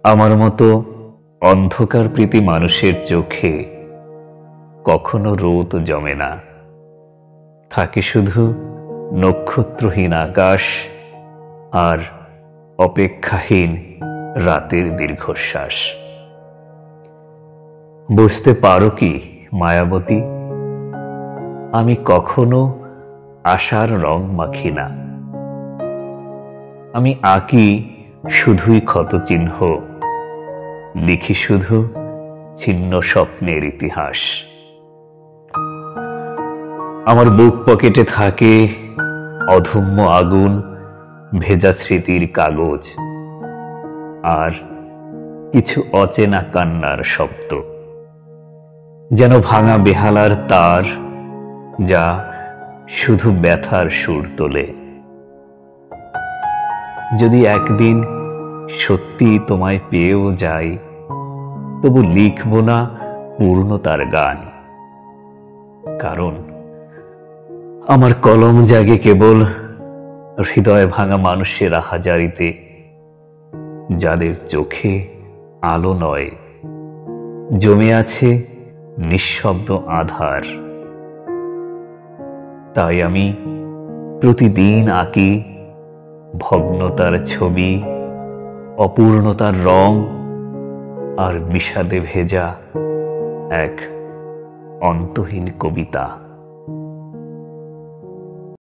আমার মতো অন্ধকার প্রীতি মানুষের চোখে কখনো রোদ জমে না, থাকে শুধু নক্ষত্রহীন আকাশ আর অপেক্ষাহীন রাতের দীর্ঘশ্বাস। বুঝতে পারো কি মায়াবতী, আমি কখনো আশার রং মাখি না। আমি আঁকি শুধুই ক্ষতচিহ্ন, লিখি শুধু ছিন্ন স্বপ্নের ইতিহাস। আমার বুক পকেটে থাকে অধম্য আগুন, ভেজা স্মৃতির কাগজ আর কিছু অচেনা কান্নার শব্দ, যেন ভাঙা বেহালার তার, যা শুধু ব্যথার সুর তোলে। যদি একদিন সত্যি তোমায় পেয়েও যাই, তবু লিখব না পূর্ণতার গান, কারণ আমার কলম জাগে কেবল হৃদয় ভাঙা মানুষের আহাজারিতে, যাদের চোখে আলো নয়, জমে আছে নিঃশব্দ আধার। তাই আমি প্রতিদিন আঁকি ভগ্নতার ছবি, অপূর্ণতার রং আর বিষাদে ভেজা এক অন্তহীন কবিতা।